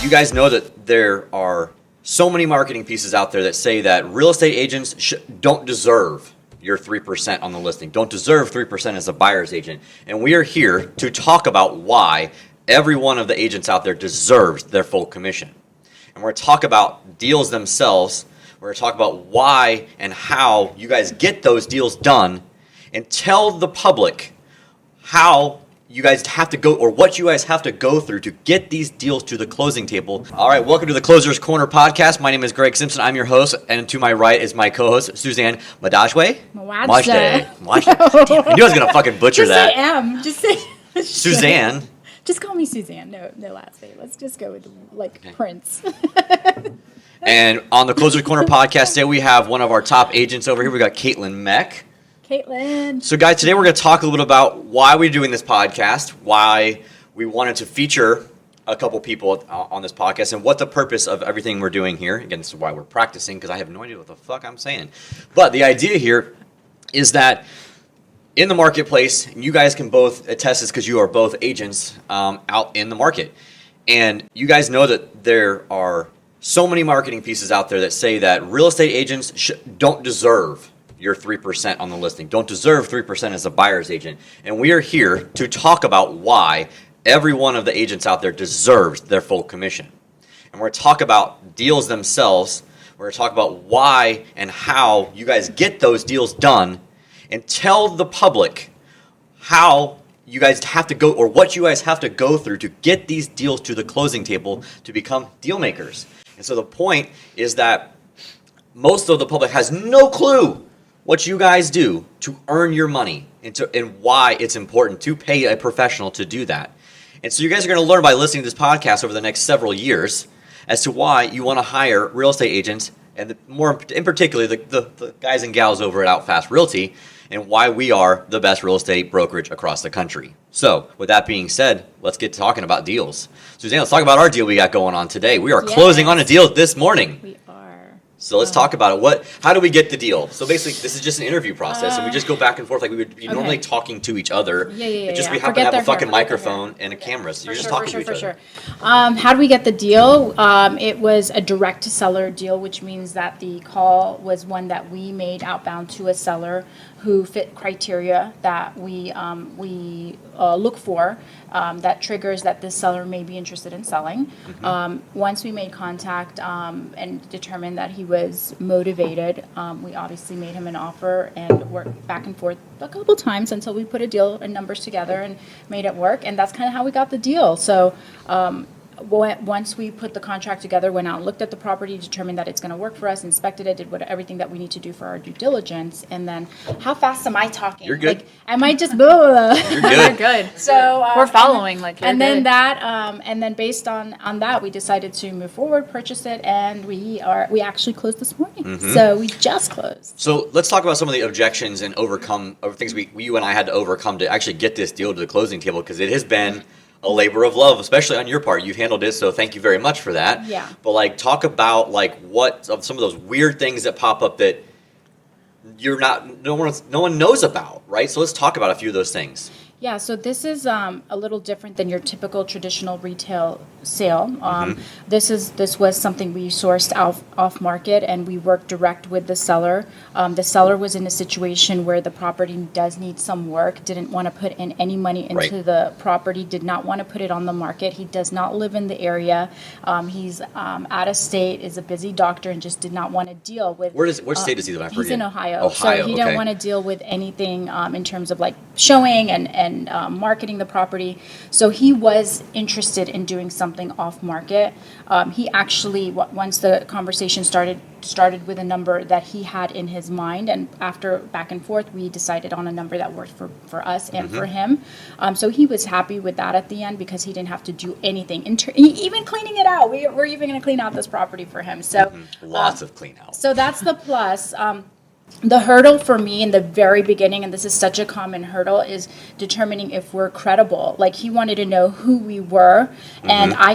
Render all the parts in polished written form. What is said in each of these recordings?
You guys know that there are so many marketing pieces out there that say that real estate agents don't deserve your 3% on the listing, don't deserve 3% as a buyer's agent. And we are here to talk about why every one of the agents out there deserves their full commission. And we're going to talk about deals themselves. We're going to talk about why and how you guys get those deals done, and tell the public how you guys have to go, or what you guys have to go through to get these deals to the closing table. All right, welcome to the Closer's Corner podcast. My name is Greg Simpson. I'm your host, and to my right is my co-host, Suzanne Madajwe. Mwajde. Damn, I knew I was gonna fucking butcher that. Just say Suzanne. Just call me Suzanne. No last name. Let's just go with Prince. And on the Closer's Corner podcast today, we have one of our top agents over here. We got Caitlin Meck. Caitlin. So guys, today we're going to talk a little bit about why we're doing this podcast, why we wanted to feature a couple people on this podcast, and what the purpose of everything we're doing here. Again, this is why we're practicing, because I have no idea what the fuck I'm saying. But the idea here is that in the marketplace, and you guys can both attest this because you are both agents out in the market, and you guys know that there are so many marketing pieces out there that say that real estate agents don't deserve your 3% on the listing, don't deserve 3% as a buyer's agent. And we are here to talk about why every one of the agents out there deserves their full commission. And we're going to talk about deals themselves. We're going to talk about why and how you guys get those deals done, and tell the public how you guys have to go, or what you guys have to go through to get these deals to the closing table to become deal makers. And so the point is that most of the public has no clue what you guys do to earn your money, and why it's important to pay a professional to do that. And so you guys are going to learn by listening to this podcast over the next several years as to why you want to hire real estate agents, and more in particular the guys and gals over at Outfast Realty, and why we are the best real estate brokerage across the country. So with that being said, let's get talking about deals. Suzanne, let's talk about our deal we got going on today. We are closing on a deal this morning. We are. So let's talk about it. How do we get the deal? So basically, this is just an interview process, and we just go back and forth like we would be normally talking to each other. Yeah. Just we happen to have a fucking microphone and a camera, so you're just talking to each other. How do we get the deal? It was a direct-to-seller deal, which means that the call was one that we made outbound to a seller who fit criteria that we look for, that triggers that this seller may be interested in selling. Mm-hmm. Once we made contact and determined that he was motivated, we obviously made him an offer and worked back and forth a couple times until we put a deal and numbers together and made it work. And that's kind of how we got the deal. So once we put the contract together, went out and looked at the property, determined that it's going to work for us, inspected it, did everything that we need to do for our due diligence. And then, how fast am I talking? You're good. I might just blah. You're good. Good. So we're following. And then based on that, we decided to move forward, purchase it, and we actually closed this morning. Mm-hmm. So we just closed. So let's talk about some of the objections and things you and I had to overcome to actually get this deal to the closing table, because it has been a labor of love, especially on your part. You've handled it, so thank you very much for that. Yeah. But talk about what of some of those weird things that pop up that no one knows about, right? So let's talk about a few of those things. Yeah, so this is a little different than your typical traditional retail sale. This was something we sourced off market, and we worked direct with the seller. The seller was in a situation where the property does need some work, didn't want to put in any money into the property, did not want to put it on the market. He does not live in the area. He's out of state, is a busy doctor, and just did not want to deal with. What state is he in? He's in Ohio. Ohio, so he didn't want to deal with anything in terms of showing and marketing the property. So he was interested in doing something off market. He actually, once the conversation started with a number that he had in his mind, and after back and forth, we decided on a number that worked for us and for him. So he was happy with that at the end, because he didn't have to do anything, even cleaning it out. We're even going to clean out this property for him. So lots of clean out. So that's the plus. The hurdle for me in the very beginning, and this is such a common hurdle, is determining if we're credible. He wanted to know who we were, and I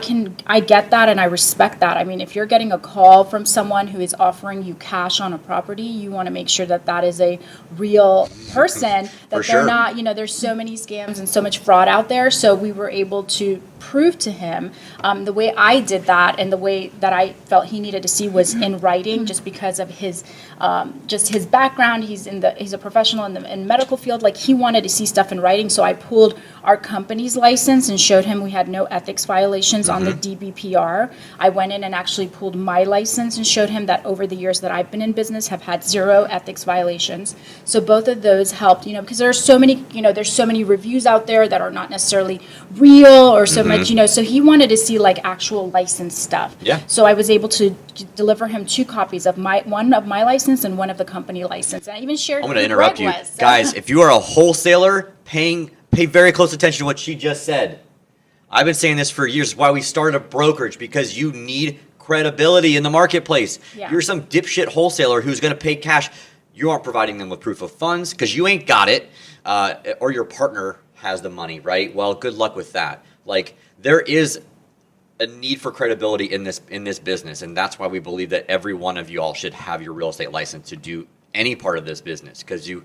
get that and I respect that. I mean, if you're getting a call from someone who is offering you cash on a property, you want to make sure that that is a real person, that they're not, there's so many scams and so much fraud out there. So we were able to prove to him. The way I did that and the way that I felt he needed to see was in writing, just because of his background. He's a professional in the medical field. Like, he wanted to see stuff in writing. So I pulled our company's license and showed him we had no ethics violations on the DBPR. I went in and actually pulled my license and showed him that over the years that I've been in business have had 0 ethics violations. So both of those helped, because there's so many reviews out there that are not necessarily real or so much, so he wanted to see like actual license stuff. Yeah. So I was able to deliver him 2 copies of one of my license and one of the company license. And I even shared. I'm going to interrupt you. Guys, if you are a wholesaler, pay very close attention to what she just said. I've been saying this for years, why we started a brokerage, because you need credibility in the marketplace. Yeah. You're some dipshit wholesaler who's going to pay cash. You aren't providing them with proof of funds because you ain't got it, or your partner has the money, right? Well, good luck with that. Like, there is a need for credibility in this business, and that's why we believe that every one of you all should have your real estate license to do any part of this business, because you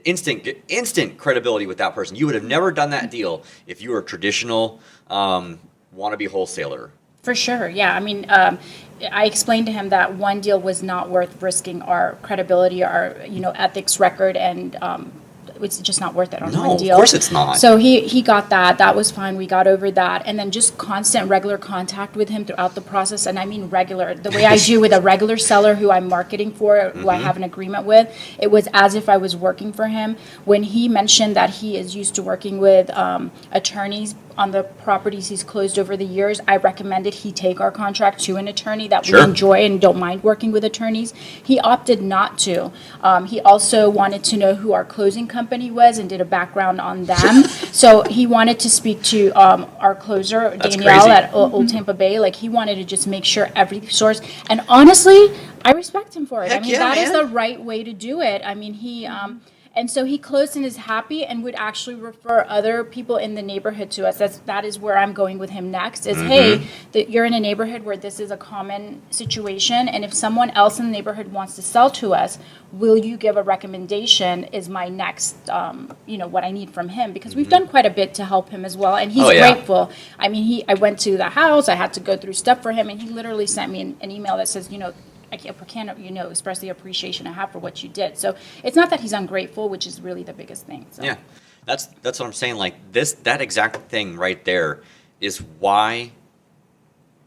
instant credibility with that person. You would have never done that deal if you were a traditional wannabe wholesaler. For sure, yeah. I mean, I explained to him that one deal was not worth risking our credibility, our ethics record, and it's just not worth it on one deal. Of course it's not. So he got that. That was fine. We got over that. And then just constant, regular contact with him throughout the process. And I mean regular. The way I do with a regular seller who I'm marketing for, who I have an agreement with, it was as if I was working for him. When he mentioned that he is used to working with attorneys on the properties he's closed over the years, I recommended he take our contract to an attorney that we enjoy and don't mind working with attorneys. He opted not to. He also wanted to know who our closing company was and did a background on them. So he wanted to speak to our closer, Danielle, at Old Tampa Bay. Like, he wanted to just make sure every source. And honestly, I respect him for it. Heck I mean, yeah, that is man. the right way to do it. I mean, he... And so he closed and is happy and would actually refer other people in the neighborhood to us. That is where I'm going with him next is, hey, you're in a neighborhood where this is a common situation. And if someone else in the neighborhood wants to sell to us, will you give a recommendation is my next, what I need from him. Because we've done quite a bit to help him as well. And he's grateful. I mean, I went to the house. I had to go through stuff for him. And he literally sent me an email that says, I can't, express the appreciation I have for what you did. So it's not that he's ungrateful, which is really the biggest thing. So. Yeah, that's what I'm saying. Like, that exact thing right there is why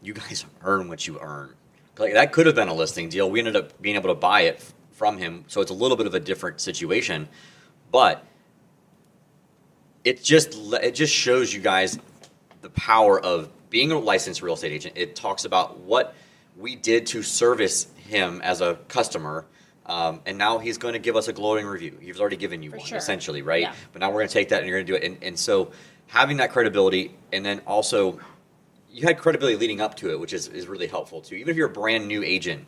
you guys earn what you earn. Like, that could have been a listing deal. We ended up being able to buy it from him, so it's a little bit of a different situation. But it just shows you guys the power of being a licensed real estate agent. It talks about what we did to service him as a customer, and now he's going to give us a glowing review. He's already given you one, essentially, right? Yeah. But now we're going to take that and you're going to do it. And so having that credibility, and then also you had credibility leading up to it, which is really helpful too. Even if you're a brand new agent,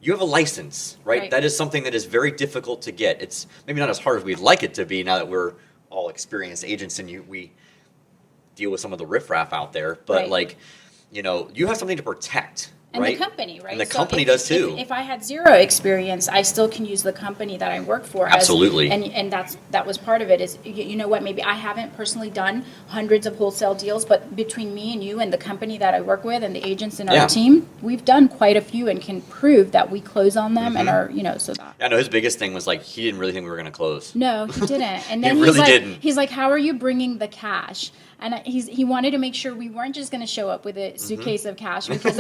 you have a license, right? That is something that is very difficult to get. It's maybe not as hard as we'd like it to be now that we're all experienced agents and we deal with some of the riffraff out there. But you have something to protect. And the company, right? And the company does too. If I had 0 experience, I still can use the company that I work for. Absolutely. And that was part of it is, you know what, maybe I haven't personally done hundreds of wholesale deals, but between me and you and the company that I work with and the agents in our team, we've done quite a few and can prove that we close on them and are, so that. I know his biggest thing was like, he didn't really think we were going to close. No, he didn't. And then didn't. He's like, how are you bringing the cash? And he wanted to make sure we weren't just going to show up with a suitcase of cash because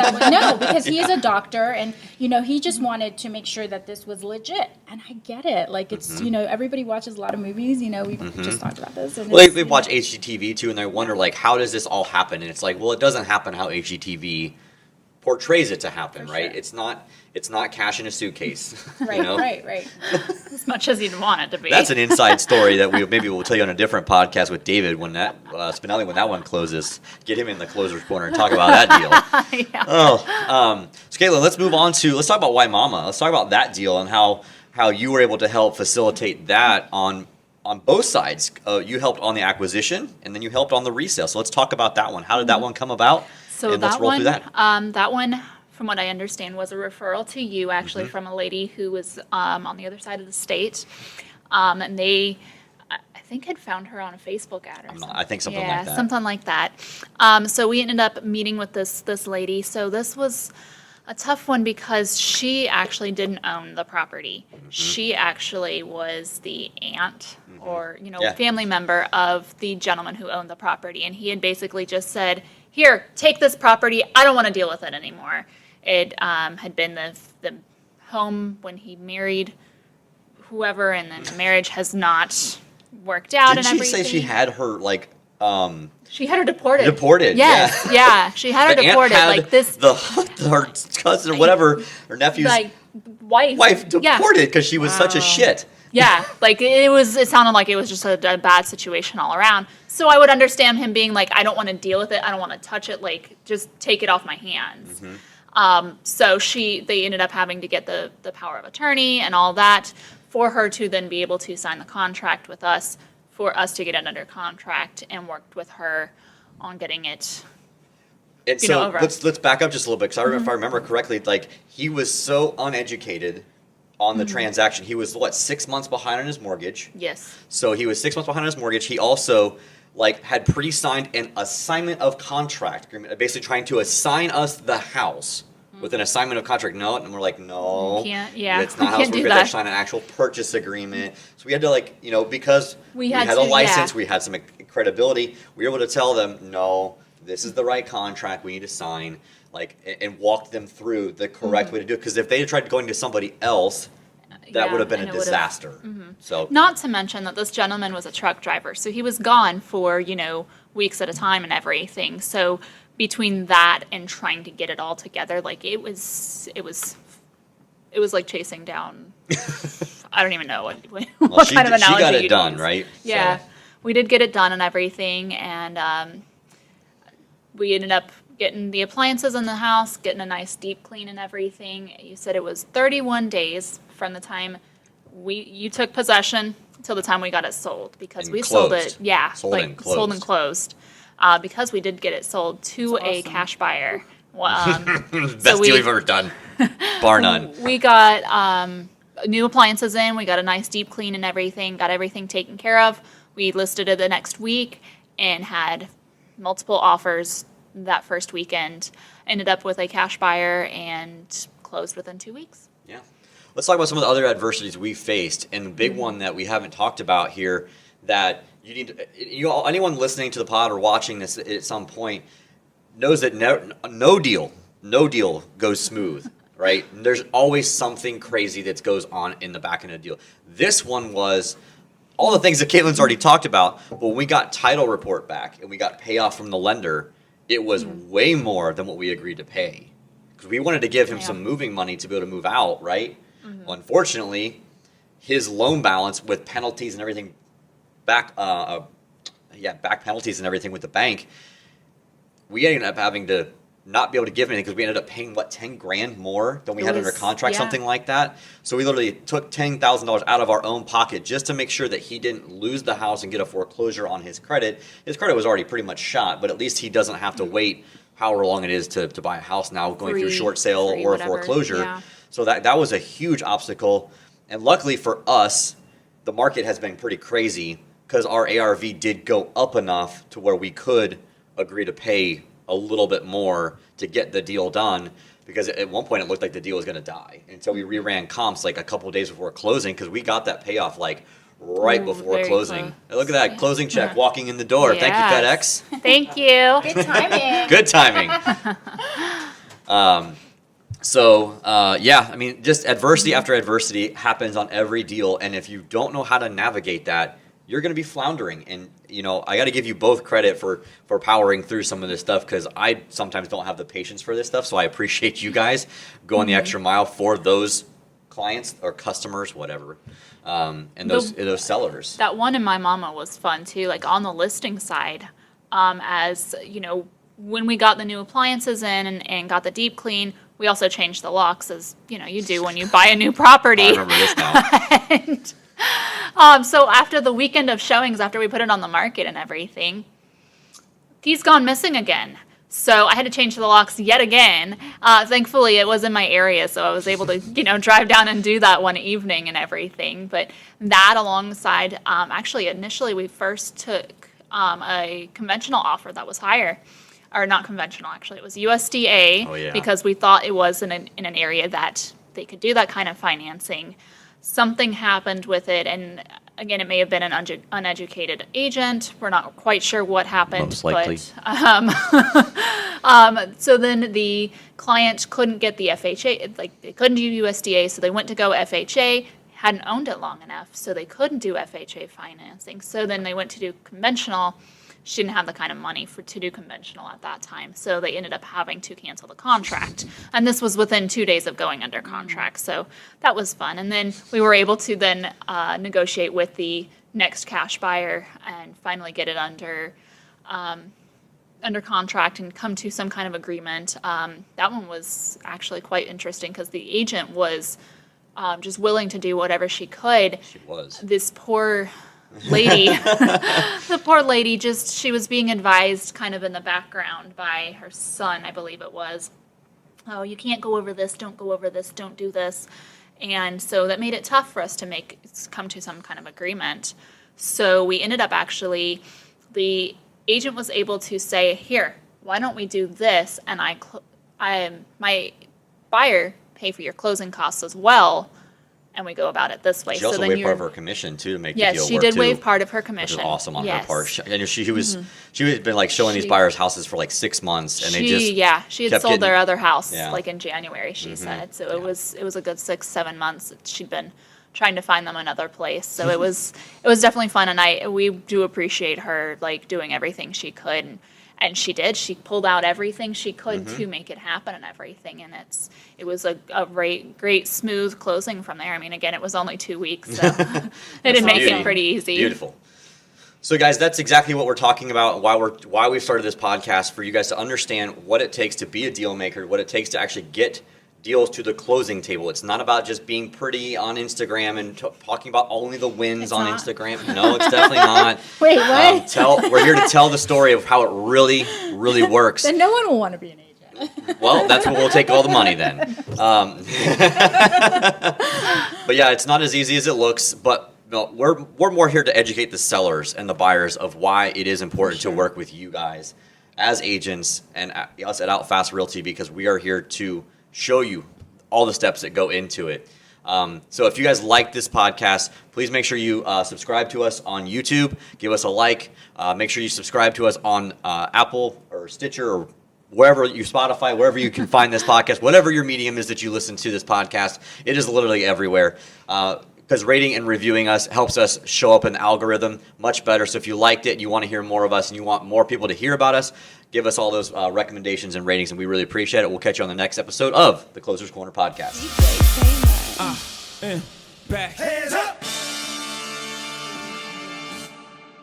because he is a doctor and he just wanted to make sure that this was legit. And I get it. Like it's everybody watches a lot of movies. We've just talked about this. And they watch HGTV too, and they wonder like, how does this all happen? And it's like, well, it doesn't happen how HGTV portrays it to happen, right? It's not cash in a suitcase. Right, right. As much as you'd want it to be. That's an inside story that we'll tell you on a different podcast with David when that Spinelli, when that one closes. Get him in the closer's corner and talk about that deal. So Caitlin, let's talk about White Mama. Let's talk about that deal and how you were able to help facilitate that on both sides. You helped on the acquisition and then you helped on the resale. So let's talk about that one. How did that one come about? So and let's roll through that. That one, from what I understand, was a referral to you actually from a lady who was on the other side of the state. And they I think had found her on a Facebook ad or something. I think something yeah, like that. something like that. So we ended up meeting with this lady. So this was a tough one because she actually didn't own the property. She actually was the aunt or, Yeah. family member of the gentleman who owned the property. And he had basically just said, here, take this property. I don't want to deal with it anymore. It had been the home when he married whoever, and then the marriage has not worked out Didn't and she everything. say she had her She had her deported. deported? Yes, yeah. She had her The aunt deported. had Like this, her cousin or whatever, her nephew's like wife. wife Yeah. deported because she was such a shit. Yeah, like it sounded like it was just a bad situation all around. So I would understand him being like, I don't want to deal with it. I don't want to touch it. Like, just take it off my hands. So they ended up having to get the power of attorney and all that for her to then be able to sign the contract with us, for us to get it under contract, and worked with her on getting it. And so over. let's back up just a little bit, because if I remember correctly, like he was so uneducated on the transaction. He was 6 months behind on his mortgage. Yes. So he was 6 months behind on his mortgage. He also had pre-signed an assignment of contract agreement, basically trying to assign us the house with an assignment of contract note, and we're like, no, You can't- yeah, it's not we how can't we're do going to that. sign an actual purchase agreement. So we had to because We had a to, license, yeah. we had some credibility. We were able to tell them, no, this is the right contract we need to sign, and walk them through the correct way to do it. Because if they had tried going to somebody else, that Yeah, would have been and a it would've- disaster. So Not to mention that this gentleman was a truck driver, so he was gone for, weeks at a time and everything. So between that and trying to get it all together, it was like chasing down, I don't even know what she, kind of analogy she got it you'd done, use. right? Yeah, So, we did get it done and everything, and we ended up getting the appliances in the house, getting a nice deep clean and everything. You said it was 31 days from the time you took possession till the time we got it sold, because And we sold closed. it. Yeah, Sold and closed. sold and closed. Because we did get it sold to a cash buyer. best So deal we've ever done, bar none. We got new appliances in. We got a nice deep clean and everything. Got everything taken care of. We listed it the next week and had multiple offers that first weekend. Ended up with a cash buyer and closed within 2 weeks. Yeah. Let's talk about some of the other adversities we faced, and the big one that we haven't talked about here that you need to, anyone listening to the pod or watching this at some point knows that no deal goes smooth, right? There's always something crazy that goes on in the back end of the deal. This one was all the things that Caitlin's already talked about, but when we got title report back and we got payoff from the lender, it was way more than what we agreed to pay. Because we wanted to give him some moving money to be able to move out, right? Well, unfortunately, his loan balance with penalties and everything back penalties and everything with the bank, we ended up having to not be able to give anything because we ended up paying, $10,000 more than we had under contract, yeah. something like that. So we literally took $10,000 out of our own pocket just to make sure that he didn't lose the house and get a foreclosure on his credit. His credit was already pretty much shot, but at least he doesn't have to wait however long it is to buy a house now, going through short sale or whatever, a foreclosure. yeah. So that was a huge obstacle. And luckily for us, the market has been pretty crazy because our ARV did go up enough to where we could agree to pay a little bit more to get the deal done, because at one point it looked like the deal was going to die. And so we reran comps a couple of days before closing, because we got that payoff right before very closing. close. And look at that closing check walking in the door. Yes. Thank you, FedEx. Thank you. Good timing. Good timing. Just adversity after adversity happens on every deal, and if you don't know how to navigate that, you're going to be floundering. And I got to give you both credit for powering through some of this stuff, because I sometimes don't have the patience for this stuff. So I appreciate you guys going the extra mile for those clients or customers, whatever, and those sellers. That one in my mama was fun too, on the listing side, as when we got the new appliances in and got the deep clean, we also changed the locks, as you do when you buy a new property. I remember this now. And, so after the weekend of showings, after we put it on the market and everything, he's gone missing again. So I had to change the locks yet again. Thankfully, it was in my area, so I was able to, drive down and do that one evening and everything. But that alongside, actually, initially we first took a conventional offer that was higher. Or not conventional, actually. It was USDA because we thought it was in an area that they could do that kind of financing. Something happened with it, and again, it may have been an uneducated agent. We're not quite sure what happened. Most likely. But, so then the client couldn't get the FHA, they couldn't do USDA, so they went to go FHA, hadn't owned it long enough, so they couldn't do FHA financing. So then they went to do conventional. She didn't have the kind of money to do conventional at that time, so they ended up having to cancel the contract. And this was within 2 days of going under contract, so that was fun. And then we were able to then negotiate with the next cash buyer and finally get it under contract and come to some kind of agreement. That one was actually quite interesting because the agent was just willing to do whatever she could. She was. This poor lady, the poor lady, she was being advised kind of in the background by her son, I believe it was. Oh, you can't go over this, don't go over this, don't do this. And so that made it tough for us to come to some kind of agreement. So we ended up the agent was able to say, here, why don't we do this? And my buyer pay for your closing costs as well. And we go about it this way. She also waived part of her commission too to make the deal work. Yes, she did waive part of her commission. Which is awesome on her part. She had been showing these buyers houses for 6 months, and she had sold their other house in January. She said so. It was a good 6-7 months that she'd been trying to find them another place. So it was definitely fun, and we do appreciate her doing everything she could. And she did. She pulled out everything she could to make it happen and everything. And it was a great, smooth closing from there. I mean, again, it was only 2 weeks, so it did make it pretty easy. Beautiful. So, guys, that's exactly what we're talking about. Why we started this podcast, for you guys to understand what it takes to be a deal maker, what it takes to actually get deals to the closing table. It's not about just being pretty on Instagram and talking about only the wins on Instagram. No, it's definitely not. Wait, what? We're here to tell the story of how it really, really works. Then no one will want to be an agent. Well, that's what we'll take all the money then. But yeah, it's not as easy as it looks. But no, we're more here to educate the sellers and the buyers of why it is important to work with you guys as agents and us at Outfast Realty, because we are here to show you all the steps that go into it. So if you guys like this podcast, please make sure you subscribe to us on YouTube. Give us a like. Make sure you subscribe to us on Apple or Stitcher or Spotify, wherever you can find this podcast. Whatever your medium is that you listen to this podcast, it is literally everywhere. Because rating and reviewing us helps us show up in the algorithm much better. So if you liked it, you want to hear more of us, and you want more people to hear about us, give us all those recommendations and ratings, and we really appreciate it. We'll catch you on the next episode of the Closer's Corner podcast. Back.